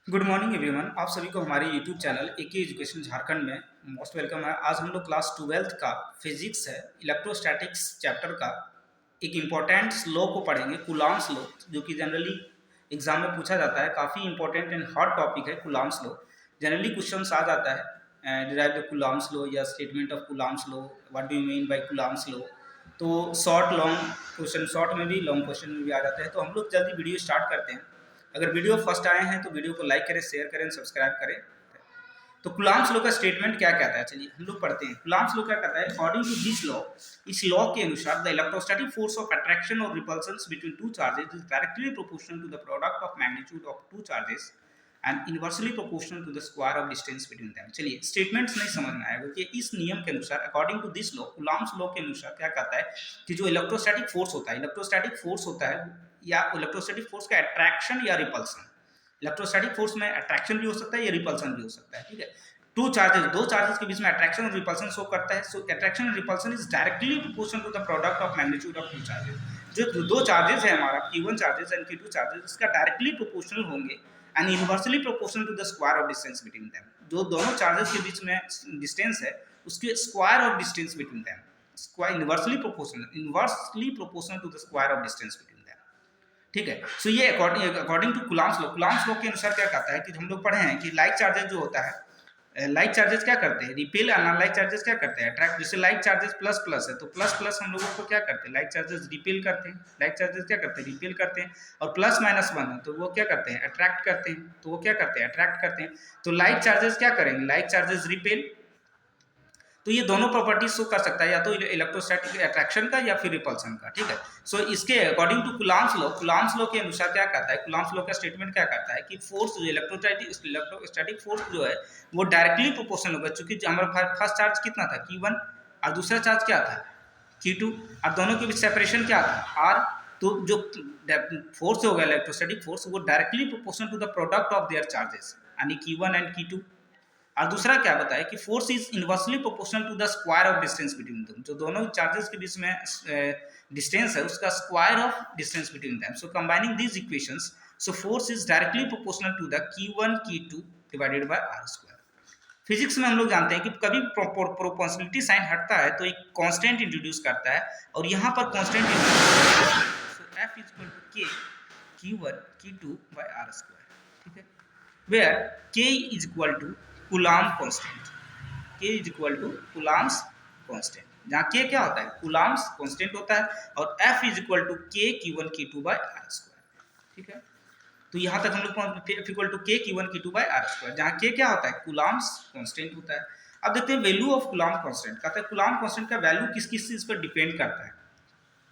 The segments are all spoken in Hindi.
Good morning everyone. आप सभी को हमारे YouTube channel AK education Jharkhand में मोस्ट वेलकम है। आज हम लोग क्लास 12th का फिजिक्स है इलेक्ट्रोस्टैटिक्स चैप्टर का एक इम्पॉर्टेंट लॉ को पढ़ेंगे, कूलॉम्स लॉ, जो कि जनरली एग्जाम में पूछा जाता है। काफ़ी इंपॉर्टेंट एंड हॉट टॉपिक है कूलॉम्स लॉ। जनरली क्वेश्चन आ जाता है डिराइव द कूलॉम्स लॉ या statement of Coulomb's law, what do you mean bye Coulomb's law. तो शॉर्ट लॉन्ग क्वेश्चन, शॉर्ट में भी लॉन्ग क्वेश्चन में भी आ जाते हैं। तो हम लोग जल्दी वीडियो स्टार्ट करते हैं। अगर वीडियो फर्स्ट आए हैं तो वीडियो को लाइक करें, शेयर करें, सब्सक्राइब करें। तो कूलॉम्स लॉ का स्टेटमेंट क्या कहता है, चलिए हम लोग पढ़ते हैं। कूलॉम्स लॉ क्या कहता है, अकॉर्डिंग टू दिस लॉ, इस लॉ के अनुसार the electrostatic force of attraction और repulsion between two charges is directly proportional to the product of magnitude of two charges and inversely proportional to the square of distance between them. चलिए स्टेटमेंट्स नहीं समझ में आएगा कि इस नियम के अनुसार, according to this law, Coulomb's law के अनुसार क्या कहता है कि जो इलेक्ट्रोस्टैटिक फोर्स होता है, इलेक्ट्रोस्टैटिक फोर्स होता है या इलेक्ट्रोस्टैटिक फोर्स का अट्रैक्शन या रिपल्सन। इलेक्ट्रोस्टैटिक फोर्स में अट्रैक्शन भी हो सकता है या रिपल्सन भी हो सकता है, ठीक है। टू चार्जेस, दो चार्जेस के बीच में अट्रैक्शन और रिपल्सन शो करता है। So attraction and repulsion is directly proportional to the product of magnitude of two charges. जो दो चार्जेस है हमारा Q1 charges and Q2 charges, इसका डायरेक्टली प्रोपोर्शनल होंगे and inversely proportional to the square of distance between them. जो दोनों चार्जेस के बीच में डिस्टेंस है उसके square of distance between them, square inversely proportional to the square of distance between them, ठीक है। सो ये अकॉर्डिंग टू कूलॉम्स लॉ के अनुसार क्या कहता है कि हम लोग पढ़े हैं कि लाइक चार्जेस जो होता है, लाइक चार्जेस क्या करते हैं, रिपेल, और नॉन लाइक चार्जेस क्या करते हैं, अट्रैक्ट। जैसे लाइक चार्जेस प्लस प्लस है तो प्लस प्लस हम लोगों को क्या करते हैं, लाइक चार्जेस रिपेल करते हैं। लाइक चार्जेस क्या करते हैं, रिपेल करते हैं। और प्लस माइनस वन है तो वो क्या करते हैं, अट्रैक्ट करते हैं। तो वो क्या करते हैं, अट्रैक्ट करते हैं। तो लाइक चार्जेस क्या करेंगे, लाइक चार्जेस रिपेल। तो ये दोनों प्रॉपर्टीज शो कर सकता है, या तो इलेक्ट्रोस्टैटिक अट्रैक्शन का या फिर रिपल्सन का, ठीक है। सो इसके अकॉर्डिंग टू कूलॉम्स लॉ के अनुसार क्या कहता है, कूलॉम्स लॉ का स्टेटमेंट क्या कहता है कि फोर्स जो इलेक्ट्रोस्टैटिक फोर्स जो है वो डायरेक्टली प्रोपोर्शनल होगा। चूंकि हमारा फर्स्ट चार्ज कितना था, Q1, और दूसरा चार्ज क्या था, Q2, और दोनों के बीच सेपरेशन क्या था, R। तो जो फोर्स होगा इलेक्ट्रोस्टैटिक फोर्स, वो directly proportional to the product of their charges, यानी Q1 एंड Q2। और दूसरा क्या बताया कि force is inversely proportional to the square of distance between them. जो दोनों चार्जेस के बीच में डिस्टेंस है उसका square of distance between them. So combining these equations, so force is directly proportional to the Q1 Q2 divided by R square. Physics में हम लोग जानते हैं कि कभी प्रोपोर्शनलिटी साइन हटता है तो एक कांस्टेंट इंट्रोड्यूस करता है, और यहाँ पर constant so F is equal to K Q1 Q2 by R square, ठीक है। where K is equal to Coulomb constant, K is equal to Coulomb's constant, जहाँ K क्या होता है, Coulomb's constant होता है, और F is equal to K Q1 Q2 by R square, ठीक है। तो यहाँ तक हम लोग F equal to K Q1 Q2 by R square, जहाँ K क्या होता है, Coulomb's constant होता है। अब देखते हैं वैल्यू ऑफ Coulomb constant। कहता है Coulomb constant का वैल्यू किस किस चीज पर डिपेंड करता है।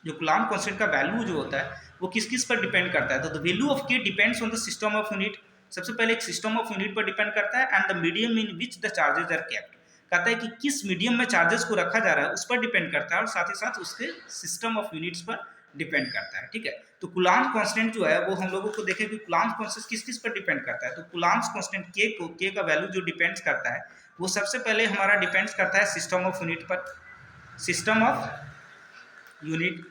जो Coulomb constant का वैल्यू जो होता है वो किस किस पर डिपेंड करता है। तो the value of K depends on the system of unit. सबसे पहले एक सिस्टम ऑफ यूनिट पर डिपेंड करता है, and the medium in which the charges are kept. कहता है कि किस मीडियम में चार्जेस को रखा जा रहा है उस पर डिपेंड करता है, और साथ ही साथ उसके सिस्टम ऑफ यूनिट्स पर डिपेंड करता है, ठीक है। तो Coulomb कांस्टेंट जो है वो हम लोगों को देखें कि Coulomb कांस्टेंट किस किस पर डिपेंड करता है। तो Coulomb कांस्टेंट K का वैल्यू जो डिपेंड्स करता है वो सबसे पहले हमारा डिपेंड्स करता है सिस्टम ऑफ यूनिट पर। System of unit,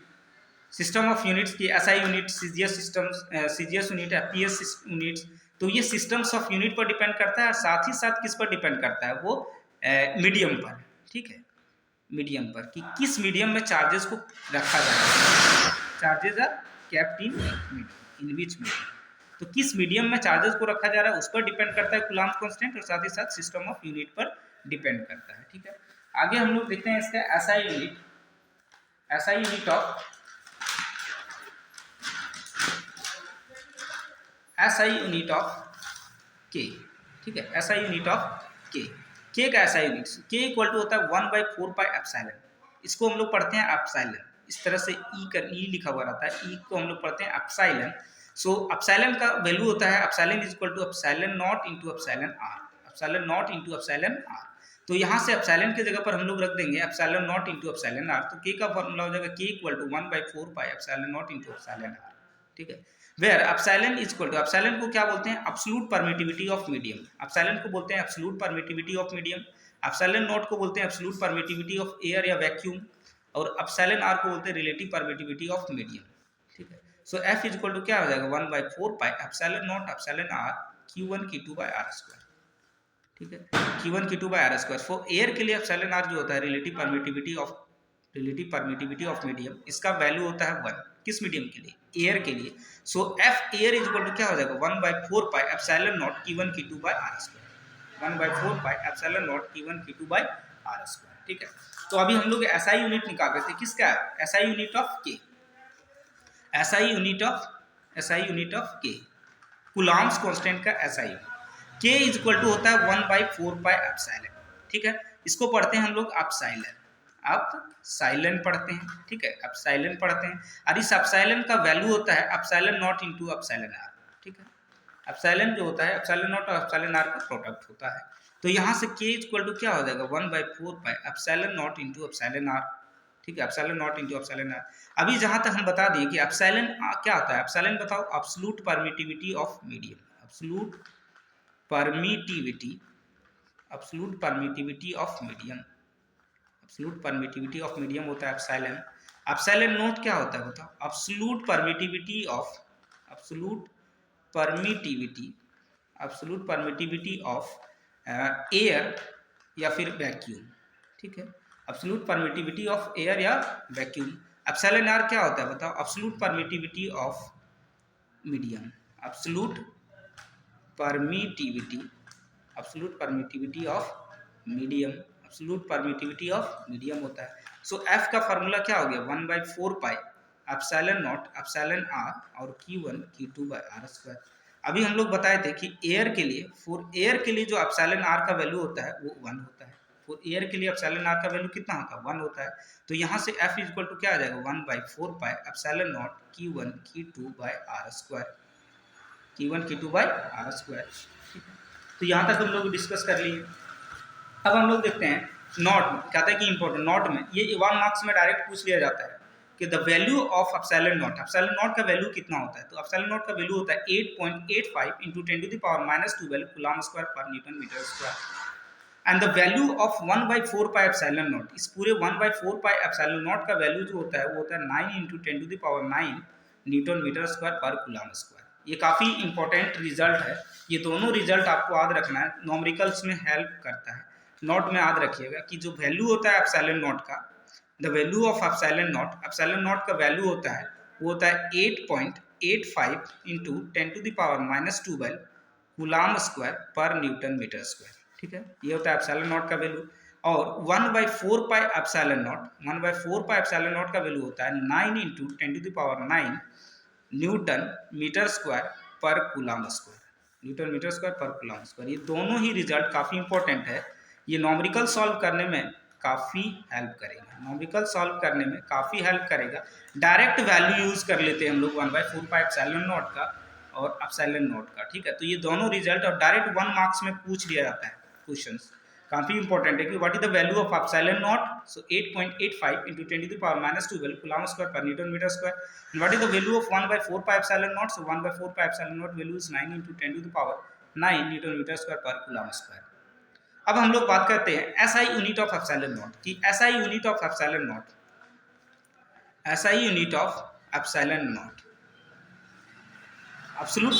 system of units की SI unit, CGS unit, FPS units. तो ये सिस्टम्स ऑफ यूनिट पर डिपेंड करता है, और साथ ही साथ किस पर डिपेंड करता है, वो मीडियम पर, ठीक है। मीडियम पर कि किस मीडियम में चार्जेस को रखा जाए, charges are kept in which medium. तो किस मीडियम में चार्जेस को रखा जा रहा है उस पर डिपेंड करता है Coulomb कांस्टेंट, और साथ ही साथ सिस्टम ऑफ यूनिट पर डिपेंड करता है, ठीक है। आगे हम लोग देखते हैं इसका SI unit. SI unit of SI unit of K, ठीक है। SI यूनिट ऑफ K का SI unit K equal to होता है 1/4 पाई एप्सिलॉन। इसको हम लोग पढ़ते हैं एप्सिलॉन, इस तरह से E लिखा हुआ रहता है, E को हम लोग पढ़ते हैं एप्सिलॉन। सो एप्सिलॉन का वैल्यू होता है epsilon is equal to epsilon naught into epsilon R, epsilon naught into epsilon R। तो यहाँ से एप्सिलॉन की जगह पर हम लोग रख देंगे epsilon naught into epsilon R। तो K का फॉर्मूला हो जाएगा K equal to 1/4 pi epsilon naught into epsilon R, ठीक है। Where epsilon is equal to, epsilon को क्या बोलते हैं, absolute permittivity of medium. Epsilon को बोलते हैं absolute permittivity of medium. Epsilon naught को बोलते हैं एब्सोल्यूट परमिटिविटी ऑफ एयर या वैक्यूम, और एप्सिलॉन R को बोलते हैं रिलेटिव परमिटिविटी ऑफ मीडियम, ठीक है। So F is equal to क्या हो जाएगा 1/4 pi epsilon naught epsilon R Q1 Q2 by are square, ठीक है, Q1 Q2 by are square. For air के लिए एप्सिलॉन आर जो होता है रिलेटिव परमिटिविटी ऑफ मीडियम, इसका वैल्यू होता है 1, किस मीडियम के लिए, एयर के लिए। So F air is equal to क्या हो जाएगा 1/4 pi epsilon naught Q1 Q2 by are square, 1/4 pi epsilon naught Q1 Q2 by are square, ठीक है। तो अभी हम लोग एसआई यूनिट निकाल रहे थे, किसका, एसआई यूनिट ऑफ के, एसआई यूनिट ऑफ के, कूलम्ब्स कांस्टेंट का एसआई यूनिट, के इज इक्वल टू होता है 1/4 पाई एप्सिलॉन, ठीक है। इसको पढ़ते हैं हम लोग एप्सिलॉन पढ़ते हैं, ठीक है, एप्सिलॉन पढ़ते हैं। और इस एप्सिलॉन का वैल्यू होता है epsilon naught into epsilon r, ठीक है। एप्सिलॉन जो होता है एप्सिलॉन नॉट और एप्सिलॉन आर का प्रोडक्ट होता है। तो यहाँ से के इक्वल टू क्या हो जाएगा 1/4 pi epsilon naught into epsilon r, ठीक है, epsilon naught into epsilon r. अभी जहाँ तक हम बता दिए कि एप्सिलॉन क्या होता है, एप्सिलॉन बताओ, absolute permittivity of medium, absolute permittivity of medium, absolute permittivity of medium होता है एप्सिलॉन। एप्सिलॉन नॉट क्या होता है बताओ, एब्सोल्यूट परमिटिविटी ऑफ एयर या फिर वैक्यूम, ठीक है, एब्सोल्यूट परमिटिविटी ऑफ एयर या वैक्यूम। एप्सिलॉन आर क्या होता है बताओ, absolute permittivity of medium, absolute permittivity of medium होता है। सो एफ का फार्मूला क्या हो गया 1/4 pi epsilon naught epsilon r और Q1 Q2 by are square. अभी हम लोग बताए थे कि एयर के लिए, फॉर एयर के लिए जो एप्सिलॉन आर का वैल्यू होता है वो 1 होता है, फॉर एयर के लिए एप्सिलॉन आर का वैल्यू कितना होता है 1 होता है। तो यहाँ से एफ इज इक्वल टू क्या आ जाएगा 1/4 pi epsilon naught Q1 Q2 by are square, Q1 Q2 by are square, ठीक है। तो यहाँ तक हम लोग डिस्कस कर लिए। अब हम लोग देखते हैं नॉट, कहता है कि इंपॉर्टेंट नॉट में ये 1 मार्क्स में डायरेक्ट पूछ लिया जाता है कि the value of epsilon naught का वैल्यू कितना होता है। तो एप्सिलॉन नॉट का वैल्यू होता है 8.85 × 10⁻⁻12 coulomb square per newton metre square. And the value of 1/4 pi epsilon naught, इस पूरे 1/4 पाई एप्सिलॉन नॉट का वैल्यू जो होता है वो होता है 9 × 10⁹ newton metre square per coulomb square. ये काफ़ी इंपॉर्टेंट रिजल्ट है, ये दोनों रिजल्ट आपको याद रखना है, नॉमरिकल्स में हेल्प करता है। नोट में याद रखिएगा कि जो वैल्यू होता है एप्सिलॉन नॉट का, the value of epsilon naught का वैल्यू होता है वो होता है 8.85 × 10⁻⁻12 coulomb square per newton metre square, ठीक है, ये होता है एप्सिलॉन नॉट का वैल्यू। और 1/4 पाई एप्सिलॉन नॉट का वैल्यू होता है 9 × 10⁹ newton metre square per coulomb square, newton metre square per coulomb square. ये दोनों ही रिजल्ट काफ़ी इंपॉर्टेंट है, ये नॉमरिकल सॉल्व करने में काफ़ी हेल्प करेगा, डायरेक्ट वैल्यू यूज कर लेते हैं हम लोग 1/4 पाई एप्सिलॉन नॉट का और एप्सिलॉन नॉट का, ठीक है। तो ये दोनों रिजल्ट और डायरेक्ट 1 मार्क्स में पूछ लिया जाता है क्वेश्चंस, काफ़ी इंपॉर्टेंट है कि what is the value of epsilon naught, so 8.85 × 10⁻⁻12 coulomb square per newton metre square. And what is the value of 1/4 pi epsilon naught? So 1/4 pi epsilon naught value is 9 × 10⁹ Newton meter square per coulomb square। अब हम लोग बात करते हैं SI unit of epsilon naught की। SI unit of epsilon naught, absolute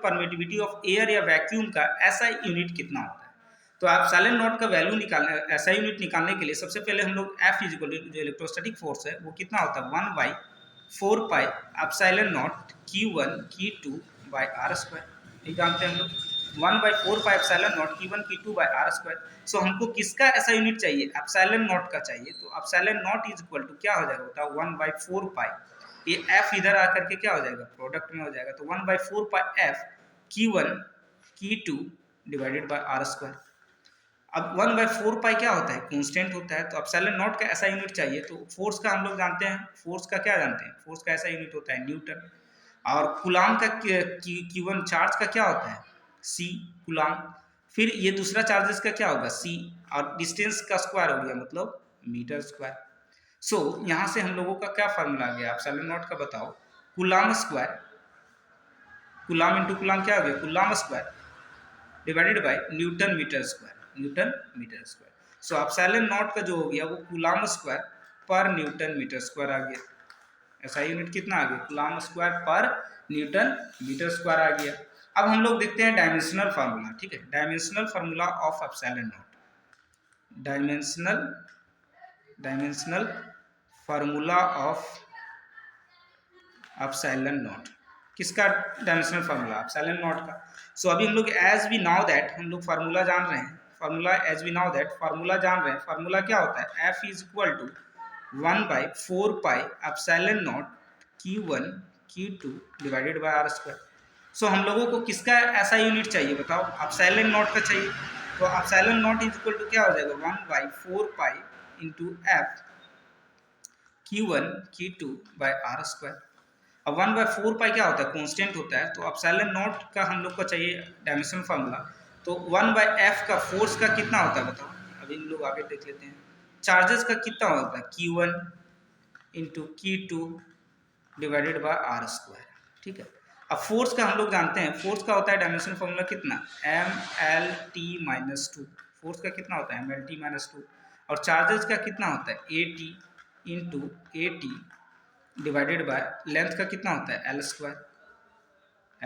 permittivity of air या वैक्यूम का SI यूनिट कितना होता है। तो एप्सिलॉन नॉट का वैल्यू निकालने, SI यूनिट निकालने के लिए सबसे पहले हम लोग F इज इक्वल टू जो इलेक्ट्रोस्टैटिक फोर्स है वो कितना होता है 1/4 pi epsilon naught Q1 Q2 by are square, ये जानते हैं हम लोग 1/4 pi epsilon naught Q1 Q2 by are square. So हमको किसका SI यूनिट चाहिए, एप्सिलॉन नॉट का चाहिए। तो epsilon naught is equal to क्या हो जाएगा होता है 1/4 पाई, ये F इधर आकर के क्या हो जाएगा प्रोडक्ट में हो जाएगा, तो 1/4 pi F Q1 Q2 divided by are square. अब 1/4 पाई क्या होता है कांस्टेंट होता है, तो एप्सिलॉन नॉट का SI यूनिट चाहिए। तो फोर्स का हम लोग जानते हैं, फोर्स का SI यूनिट होता है न्यूटन। और कूलम का Q1 चार्ज का क्या होता है C कूलम, फिर ये दूसरा चार्जेस का क्या होगा C, और डिस्टेंस का स्क्वायर हो गया मतलब मीटर स्क्वायर। सो यहाँ से हम लोगों का क्या फार्मूला आ गया एप्सिलॉन नॉट का, बताओ coulomb square, coulomb into coulomb क्या हो गया coulomb square divided by newton metre square. So epsilon naught का जो हो गया वो coulomb square per newton metre square आ गया। SI यूनिट कितना आ गया coulomb square per newton metre square आ गया। अब हम लोग देखते हैं डायमेंशनल फार्मूला, ठीक है, dimensional formula of epsilon not, dimensional formula of epsilon not, किसका डायमेंशनल फार्मूला? एप्सिलॉन नॉट का। सो अभी हम लोग एज वी नाउ दैट, हम लोग फार्मूला जान रहे हैं, formula as we now that formula जान रहे हैं। फार्मूला क्या होता है? F is equal to 1/4 pi epsilon naught Q1 Q2 divided by are square. So हम लोगों को किसका ऐसा यूनिट चाहिए बताओ? एप्सिलॉन नॉट का चाहिए। तो epsilon naught is equal to क्या हो जाएगा? 1/4 pi into F Q1 Q2 by are square. अब 1/4 पाई क्या होता है? कांस्टेंट होता है। तो एप्सिलॉन नॉट का हम लोग को चाहिए डायमेंशन फार्मूला। तो 1/f का फोर्स का कितना होता है बताओ? अभी हम लोग आगे देख लेते हैं। चार्जेस का कितना होता है? Q1 into Q2 divided by are square, ठीक है। अब फोर्स का हम लोग जानते हैं, फोर्स का होता है डायमेंशन फार्मूला कितना? MLT-2। फोर्स का कितना होता है? MLT-2। और चार्जेस का कितना होता है? AT into AT divided by length का कितना होता है? एल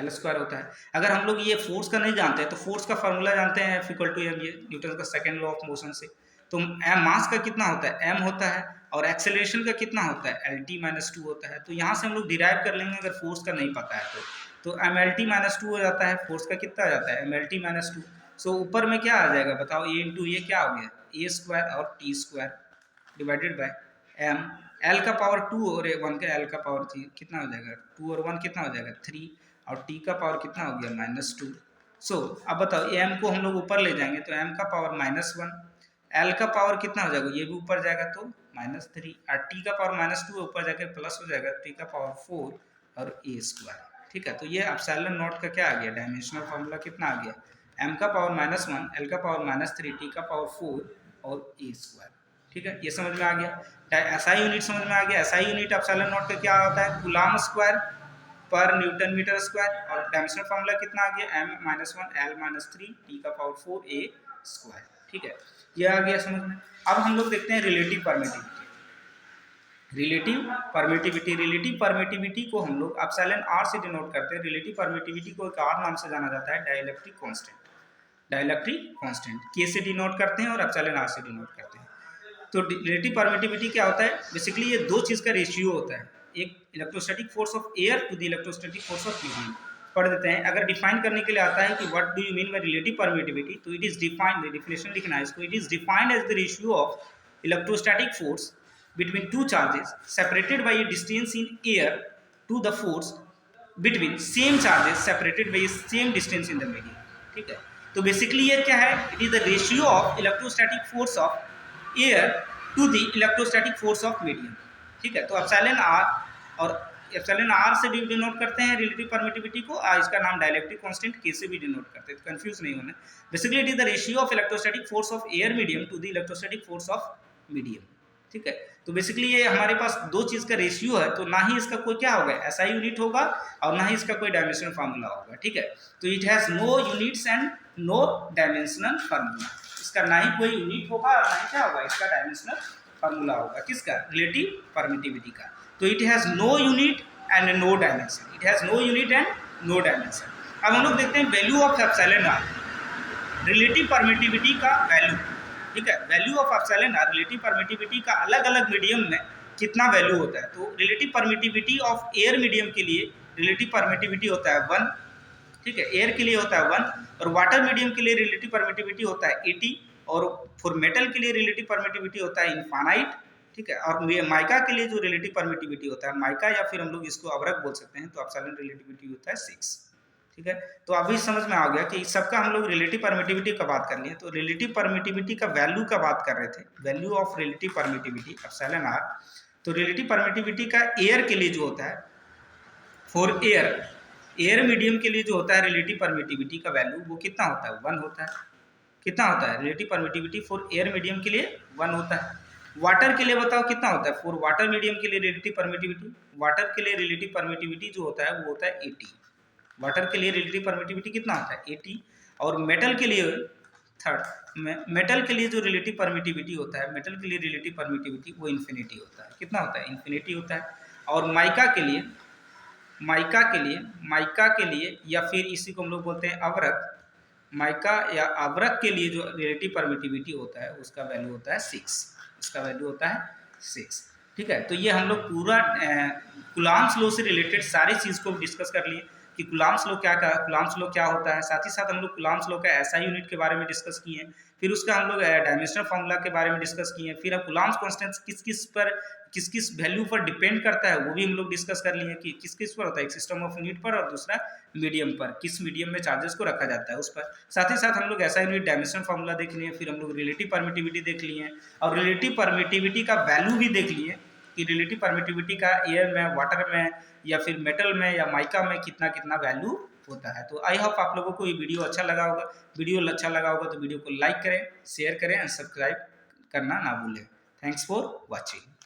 स्क्वायर होता है। अगर हम लोग ये फोर्स का नहीं जानते हैं तो फोर्स का फार्मूला जानते हैं F इक्वल टू एम, ये न्यूटन का सेकंड लॉ ऑफ मोशन से। तो एम मास का कितना होता है? m होता है। और एक्सेलरेशन का कितना होता है? LT-2 होता है। तो यहाँ से हम लोग डिराइव कर लेंगे अगर फोर्स का नहीं पता है तो MLT-2 हो जाता है। फोर्स का कितना आ जाता है? MLT-2। सो ऊपर में क्या आ जाएगा बताओ? ए इंटू ये क्या हो गया? ए स्क्वायर और T square divided by M. L का पावर 2 और 1 का एल का पावर 3 कितना हो जाएगा? 2 और 1 कितना हो जाएगा? 3। और टी का पावर कितना हो गया? -2। सो अब बताओ एम को हम लोग ऊपर ले जाएंगे तो एम का पावर -1, एल का पावर कितना हो जाएगा? ये भी ऊपर जाएगा तो -3, और टी का पावर -2 ऊपर जाकर प्लस हो जाएगा, टी का पावर 4 और ए स्क्वायर, ठीक है। तो ये एप्सिलॉन नॉट का क्या आ गया? डायमेंशनल फार्मूला कितना आ गया? एम का पावर -1, एल का पावर -3, टी का पावर 4 और ए स्क्वायर, ठीक है। ये समझ में आ गया। एसआई यूनिट समझ में आ गया। एसआई यूनिट एप्सिलॉन नॉट का क्या होता है? Coulomb square per newton metre square. और डायमेंशनल फार्मूला कितना आ गया? m-1 l-3 t का पावर 4 a स्क्वायर, ठीक है। ये आ गया समझ में। अब हम लोग देखते हैं रिलेटिव परमिटिविटी। रिलेटिव परमिटिविटी को हम लोग एप्सिलॉन r से डिनोट करते हैं। रिलेटिव परमिटिविटी को एक और नाम से जाना जाता है dielectric constant. Dielectric constant k से डिनोट करते हैं और एप्सिलॉन r से डिनोट करते हैं। तो रिलेटिव परमिटिविटी क्या होता है? बेसिकली ये दो चीज़ का रेशियो होता है, एक electrostatic force of air to the electrostatic force of medium. पढ़ देते हैं। अगर डिफाइन करने के लिए आता है कि what do you mean by relative permittivity, तो it is defined, the definition लिखना है इसको, it is defined as the ratio of electrostatic force between two charges separated by a distance in air to the force between same charges separated by a same distance in the medium, ठीक है। तो बेसिकली ये क्या है? It is the ratio of electrostatic force of air to the electrostatic force of medium, ठीक है। तो एप्सिलॉन r और एप्सिलॉन r से भी डिनोट करते हैं रिलेटिव परमिटिविटी को, इसका नाम डाइलेक्ट्रिक कांस्टेंट k से भी डिनोट करते हैं, तो कंफ्यूज नहीं होना। Basically it is the ratio of electrostatic force of air medium to the electrostatic force of medium, ठीक है। तो बेसिकली ये हमारे पास दो चीज का रेशियो है, तो ना ही इसका कोई क्या होगा? एसआई यूनिट होगा और ना ही इसका कोई डायमेंशनल फार्मूला होगा, ठीक है। तो it has no units and no dimensional formula. इसका ना ही कोई यूनिट होगा और ना ही क्या होगा? इसका डायमेंशनल फार्मूला होगा। किसका? रिलेटिव परमिटिविटी का। तो it has no unit and no dimension, it has no unit and no dimension. अब हम लोग देखते हैं value of epsilon r, relative permittivity का वैल्यू, ठीक है। Value of epsilon r, relative permittivity का अलग अलग मीडियम में कितना वैल्यू होता है। तो relative permittivity of air medium के लिए रिलेटिव परमिटिविटी होता है 1, ठीक है, एयर के लिए होता है 1। और वाटर मीडियम के लिए रिलेटिव परमिटिविटी होता है 80। और फॉर मेटल के लिए रिलेटिव परमिटिविटी होता है इनफाइनाइट, ठीक है। और माइका के लिए जो रिलेटिव परमिटिविटी होता है, माइका या फिर हम लोग इसको अवरक बोल सकते हैं, तो एप्सिलॉन रिलेटिविटी होता है 6, ठीक है। तो अभी समझ में आ गया कि सबका हम लोग रिलेटिव परमिटिविटी का बात कर लिए। तो रिलेटिव परमिटिविटी का वैल्यू का बात कर रहे थे, value of relative permittivity epsilon r। तो रिलेटिव परमिटिविटी का एयर के लिए जो होता है, फॉर एयर मीडियम के लिए जो होता है रिलेटिव परमिटिविटी का वैल्यू वो कितना होता है? 1 होता है। कितना होता है? Relative permittivity for air medium के लिए 1 होता है। वाटर के लिए बताओ कितना होता है? फॉर वाटर मीडियम के लिए रिलेटिव परमिटिविटी, वाटर के लिए रिलेटिव परमिटिविटी जो होता है वो होता है 80। वाटर के लिए रिलेटिव परमिटिविटी कितना होता है? 80। और मेटल के लिए मेटल के लिए जो रिलेटिव परमिटिविटी होता है, मेटल के लिए रिलेटिव परमिटिविटी वो इन्फिनिटी होता है। कितना होता है? इन्फिनिटी होता है। और माइका के लिए माइका के लिए या फिर इसी को हम लोग बोलते हैं अवरक, माइका या अवरक के लिए जो रिलेटिव परमिटिविटी होता है उसका वैल्यू होता है 6, उसका वैल्यू होता है 6। ठीक है, तो ये हम लोग पूरा कूलॉम्स लॉ से रिलेटेड सारी चीज़ को डिस्कस कर लिए कि कूलॉम्स लॉ क्या होता है। साथ ही साथ हम लोग कूलॉम्स लॉ का एसआई यूनिट के बारे में डिस्कस किए हैं, फिर उसका हम लोग डायमेंशनल फार्मूला के बारे में डिस्कस किए हैं, फिर हम कूलॉम्स कांस्टेंट किस किस वैल्यू पर डिपेंड करता है वो भी हम लोग डिस्कस कर लिए कि किस किस पर होता है, एक सिस्टम ऑफ यूनिट पर और दूसरा मीडियम पर, किस मीडियम में चार्जेस को रखा जाता है उस पर। साथ ही साथ हम लोग एसआई यूनिट डायमेंशनल फार्मूला देख लिए, फिर हम लोग रिलेटिव परमिटिविटी देख लिए और रिलेटिव परमिटिविटी का वैल्यू भी देख लिए कि रिलेटिव परमिटिविटी का एयर में, वाटर में या फिर मेटल में या माइका में कितना कितना वैल्यू होता है। तो आई होप आप लोगों को ये वीडियो अच्छा लगा होगा। वीडियो अच्छा लगा होगा तो वीडियो को लाइक करें, शेयर करें और सब्सक्राइब करना ना भूलें। Thanks for watching.